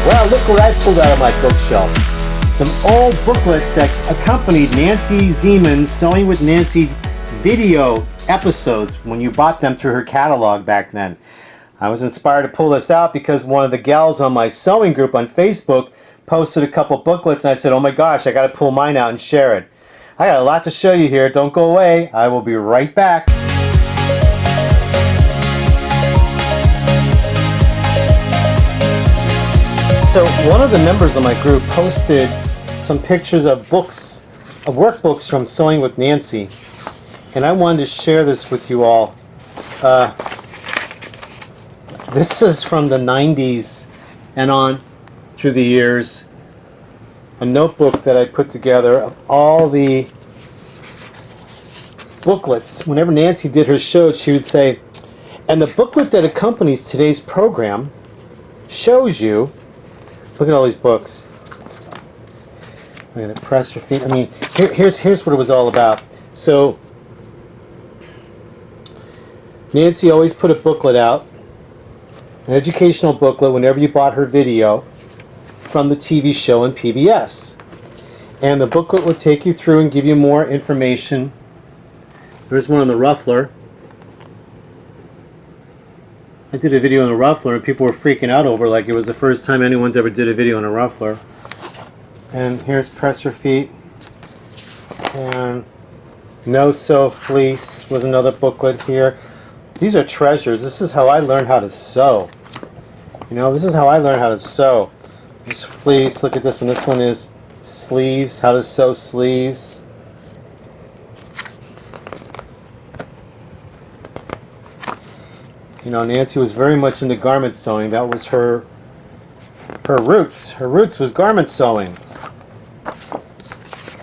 Well, look what I pulled out of my bookshelf. Some old booklets that accompanied Nancy Zieman's Sewing with Nancy video episodes when you bought them through her catalog back then. I was inspired to pull this out because one of the gals on my sewing group on Facebook posted a couple booklets and I said, oh my gosh, I gotta pull mine out and share it. I got a lot to show you here. Don't go away. I will be right back. So one of the members of my group posted some pictures of books, of workbooks from Sewing with Nancy, and I wanted to share this with you all. This is from the 90s and on through the years. A notebook that I put together of all the booklets. Whenever Nancy did her show, she would say, and the booklet that accompanies today's program shows you. Look at all these books. Look at the press your feet. I mean, here's what it was all about. So Nancy always put a booklet out, an educational booklet, whenever you bought her video from the TV show on PBS. And the booklet would take you through and give you more information. There's one on the ruffler. I did a video on a ruffler and people were freaking out over, like it was the first time anyone's ever did a video on a ruffler. And here's Press Your Feet. And No Sew Fleece was another booklet here. These are treasures. This is how I learned how to sew. You know, this is how I learned how to sew. There's fleece. Look at this one. This one is sleeves, how to sew sleeves. You know, Nancy was very much into garment sewing. That was her roots. Her roots was garment sewing.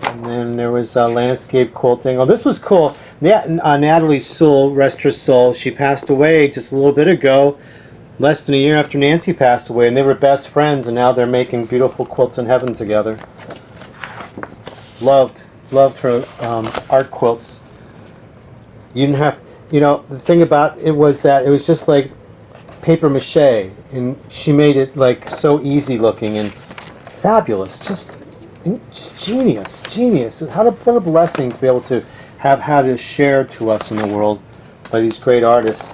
And then there was landscape quilting. Oh, this was cool. Yeah, Natalie Sewell, rest her soul, she passed away just a little bit ago, less than a year after Nancy passed away, and they were best friends, and now they're making beautiful quilts in heaven together. Loved her art quilts. You didn't have. You know, the thing about it was that it was just like paper mache, and she made it like so easy looking and fabulous, just genius. What a blessing to be able to have had it shared to us in the world by these great artists.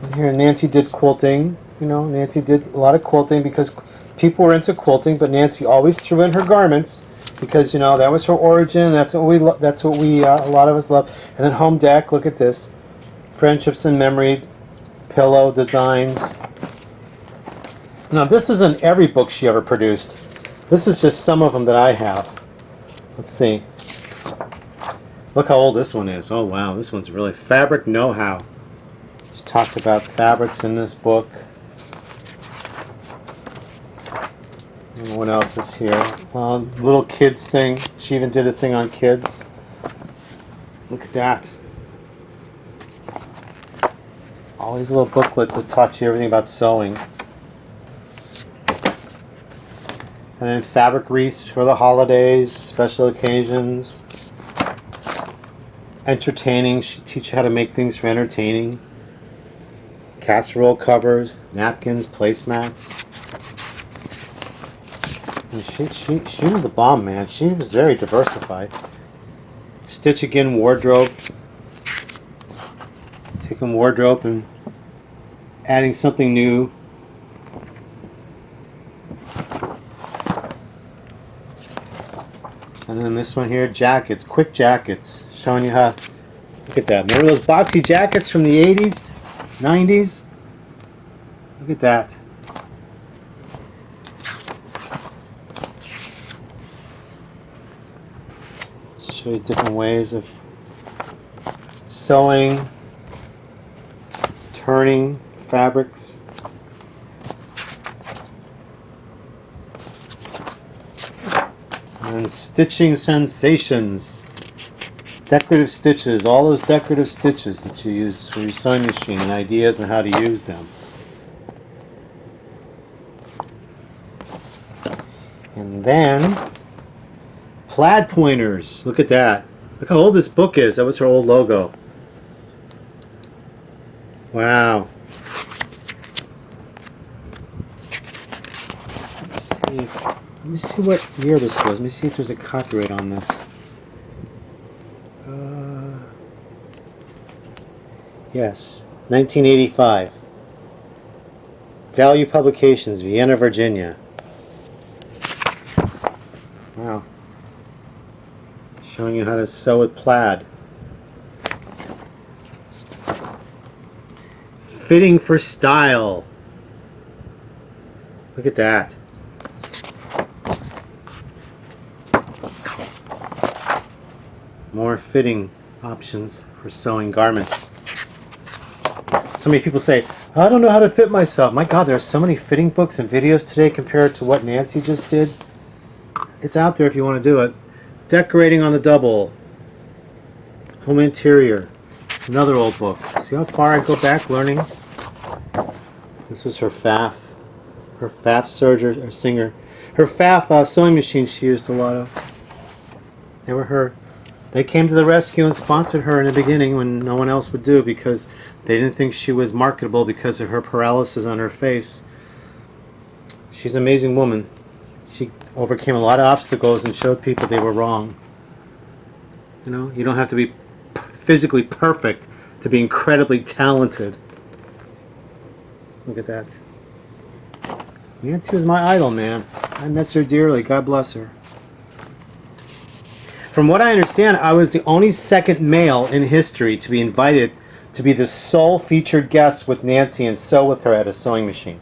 And here Nancy did quilting. You know, Nancy did a lot of quilting because people were into quilting, but Nancy always threw in her garments because, you know, that was her origin. That's what we a lot of us love. And then home deck. Look at this. Friendships in Memory, pillow designs. Now this isn't every book she ever produced. This is just some of them that I have. Let's see. Look how old this one is. Oh wow, this one's really fabric know-how. She talked about fabrics in this book. And what else is here? Little kids thing. She even did a thing on kids. Look at that. All these little booklets that taught you everything about sewing. And then fabric wreaths for the holidays, special occasions. Entertaining, she teach you how to make things for entertaining. Casserole covers, napkins, placemats. And she was the bomb, man. She was very diversified. Stitch Again wardrobe. Taking wardrobe and adding something new. And then this one here, jackets, quick jackets, showing you how. Look at that. Remember those boxy jackets from the 80s, 90s? Look at that. Show you different ways of sewing, turning fabrics. And stitching sensations. Decorative stitches, all those decorative stitches that you use for your sewing machine and ideas on how to use them. And then plaid pointers. Look at that. Look how old this book is. That was her old logo. Wow. Let me see what year this was. Let me see if there's a copyright on this. Yes, 1985. Value Publications, Vienna, Virginia. Wow. Showing you how to sew with plaid. Fitting for style. Look at that. More fitting options for sewing garments. So many people say, I don't know how to fit myself. My God, there are so many fitting books and videos today compared to what Nancy just did. It's out there if you want to do it. Decorating on the Double. Home Interior. Another old book. See how far I go back learning? This was her Pfaff. Her Pfaff serger or singer. Her Pfaff sewing machine she used a lot of. They were her. They came to the rescue and sponsored her in the beginning when no one else would do because they didn't think she was marketable because of her paralysis on her face. She's an amazing woman. She overcame a lot of obstacles and showed people they were wrong. You know, you don't have to be physically perfect to be incredibly talented. Look at that. Nancy was my idol, man. I miss her dearly. God bless her. From what I understand, I was the only second male in history to be invited to be the sole featured guest with Nancy and sew with her at a sewing machine.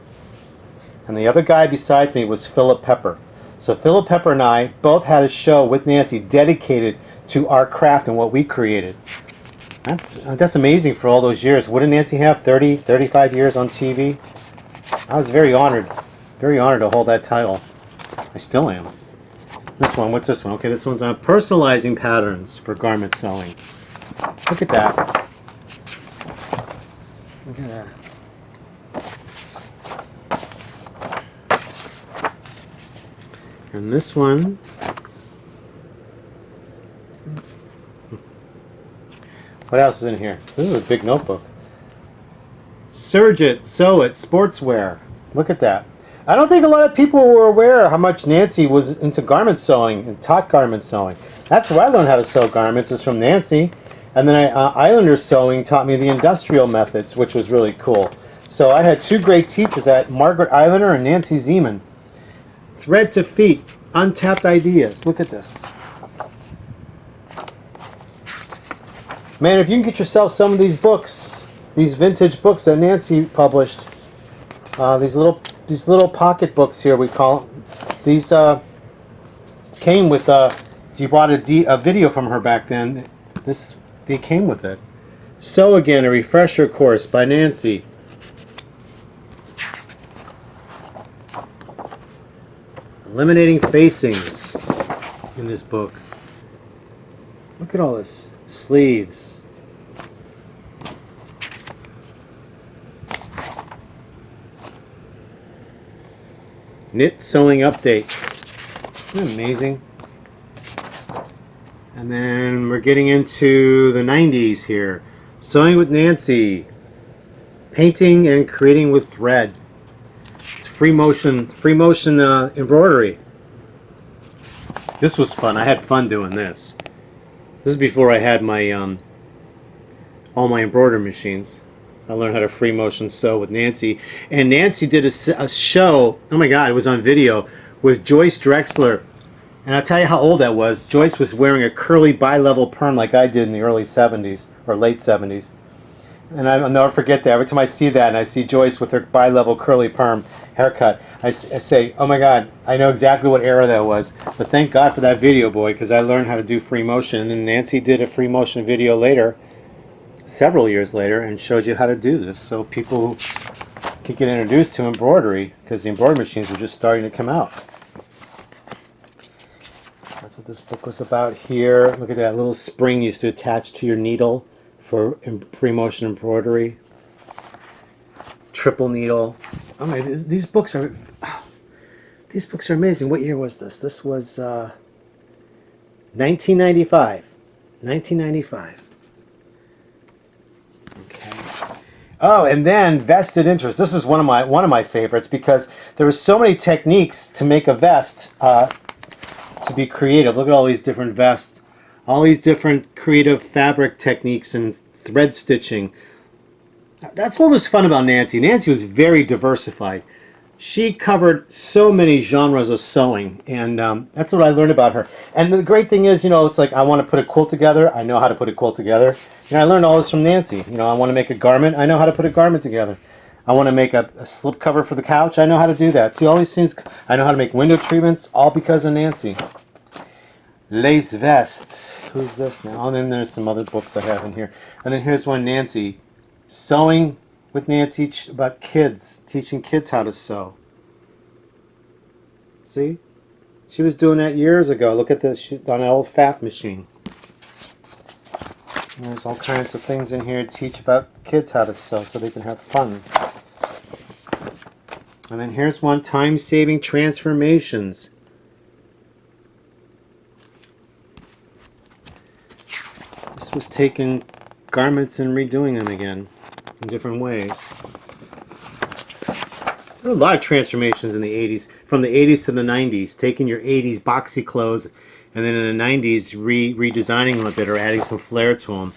And the other guy besides me was Philip Pepper. So Philip Pepper and I both had a show with Nancy dedicated to our craft and what we created. That's amazing for all those years. What did Nancy have? 30, 35 years on TV? I was very honored to hold that title. I still am. This one, what's this one? Okay, this one's on personalizing patterns for garment sewing. Look at that. Look at that. And this one, what else is in here? This is a big notebook. Serge it, sew it, sportswear. Look at that. I don't think a lot of people were aware how much Nancy was into garment sewing and taught garment sewing. That's where I learned how to sew garments, is from Nancy. And then Islander Sewing taught me the industrial methods, which was really cool. So I had two great teachers, Margaret Islander and Nancy Zeman. Thread to Feet, Untapped Ideas. Look at this. Man, if you can get yourself some of these books, these vintage books that Nancy published, these little pocket books here, we call them. These came with, if you bought a video from her back then, they came with it. Sew Again, a refresher course by Nancy. Eliminating facings in this book. Look at all this. Sleeves. Knit Sewing Update. Isn't that amazing? And then we're getting into the 90s here. Sewing with Nancy. Painting and creating with thread. It's free motion embroidery. This was fun. I had fun doing this. This is before I had my all my embroidery machines. I learned how to free motion sew with Nancy. And Nancy did a show, oh my God, it was on video, with Joyce Drexler. And I'll tell you how old that was. Joyce was wearing a curly bi-level perm like I did in the early 70s, or late 70s. And I'll never forget that. Every time I see that and I see Joyce with her bi-level curly perm haircut, I say, oh my God, I know exactly what era that was. But thank God for that video, boy, because I learned how to do free motion. And then Nancy did a free motion video later, several years later, and showed you how to do this so people could get introduced to embroidery, because the embroidery machines were just starting to come out. That's what this book was about here. Look at that little spring you used to attach to your needle for free motion embroidery. Triple needle. Oh my, these books are amazing. What year was this? This was 1995. 1995. Okay. Oh, and then vested interest. This is one of my favorites because there were so many techniques to make a vest to be creative. Look at all these different vests, all these different creative fabric techniques and thread stitching. That's what was fun about Nancy. Nancy was very diversified. She covered so many genres of sewing, and that's what I learned about her. And the great thing is, you know, it's like I want to put a quilt together. I know how to put a quilt together. And I learned all this from Nancy. You know, I want to make a garment. I know how to put a garment together. I want to make a slip cover for the couch. I know how to do that. See, all these things. I know how to make window treatments, all because of Nancy. Lace vests. Who's this now? And then there's some other books I have in here. And then here's one, Nancy. Sewing with Nancy about kids, teaching kids how to sew. See? She was doing that years ago. Look at this, on an old faff machine. And there's all kinds of things in here to teach about kids how to sew so they can have fun. And then here's one, time-saving transformations. This was taking garments and redoing them again in different ways. There were a lot of transformations in the 80s, from the 80s to the 90s, taking your 80s boxy clothes and then in the 90s redesigning them a bit or adding some flair to them.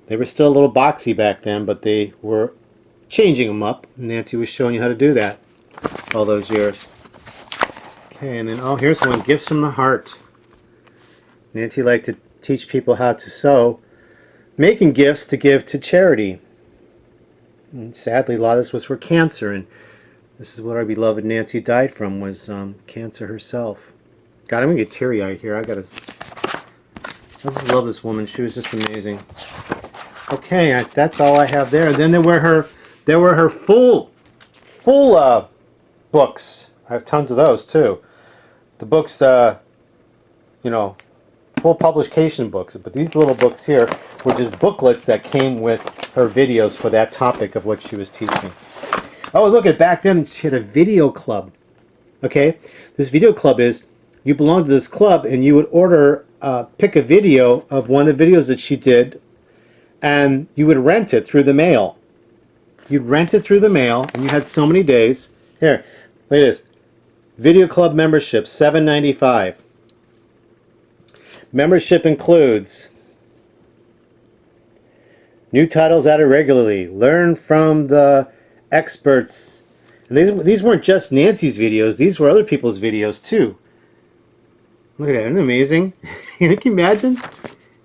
They were still a little boxy back then, but they were changing them up. Nancy was showing you how to do that all those years. Okay, and then, oh, here's one, Gifts from the Heart. Nancy liked to teach people how to sew, making gifts to give to charity. And sadly, a lot of this was for cancer, and this is what our beloved Nancy died from, was cancer herself. God, I'm gonna get teary-eyed here. I just love this woman. She was just amazing. Okay, that's all I have there. And then there were her full books. I have tons of those too. The books, you know, full publication books. But these little books here were just booklets that came with her videos for that topic of what she was teaching. Oh, look at, back then she had a video club. Okay, this video club is, you belong to this club and you would order, pick a video of one of the videos that she did, and you would rent it through the mail. You'd rent it through the mail, and you had so many days. Here, look at this. Video club membership, $7.95. Membership includes new titles added regularly. Learn from the experts. And these weren't just Nancy's videos. These were other people's videos too. Look at that. Isn't it amazing? Can you imagine?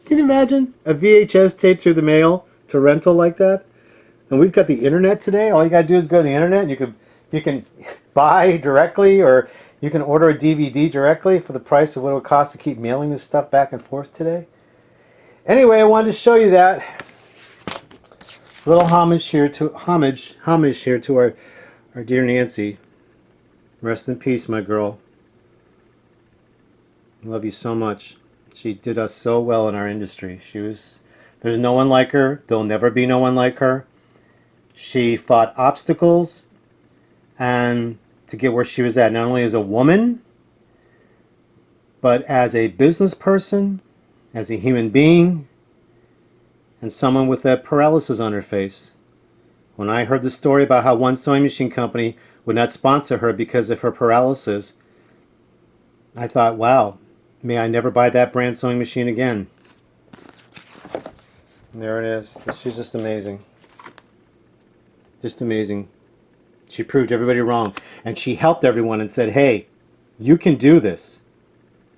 Can you imagine a VHS tape through the mail to rental like that? And we've got the internet today. All you got to do is go to the internet, and you can buy directly, or you can order a DVD directly for the price of what it would cost to keep mailing this stuff back and forth today. Anyway, I wanted to show you that little homage here to our dear Nancy. Rest in peace, my girl. I love you so much. She did us so well in our industry. There's no one like her. There'll never be no one like her. She fought obstacles and to get where she was at, not only as a woman, but as a business person, as a human being, and someone with that paralysis on her face. When I heard the story about how one sewing machine company would not sponsor her because of her paralysis, I thought, wow, may I never buy that brand sewing machine again. And there it is. She's just amazing. Just amazing. She proved everybody wrong. And she helped everyone and said, hey, you can do this.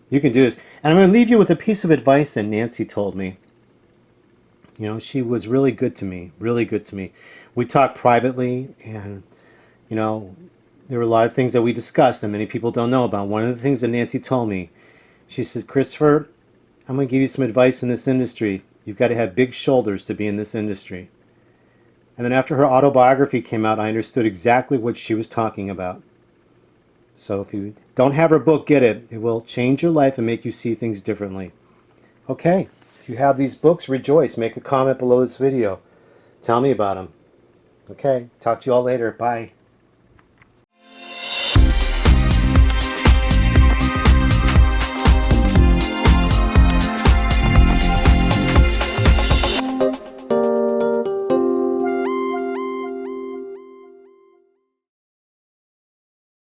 You can do this. And I'm going to leave you with a piece of advice that Nancy told me. You know, she was really good to me. Really good to me. We talked privately, and, you know, there were a lot of things that we discussed that many people don't know about. One of the things that Nancy told me, she said, Christopher, I'm going to give you some advice in this industry. You've got to have big shoulders to be in this industry. And then after her autobiography came out, I understood exactly what she was talking about. So if you don't have her book, get it. It will change your life and make you see things differently. Okay, if you have these books, rejoice. Make a comment below this video. Tell me about them. Okay, talk to you all later. Bye.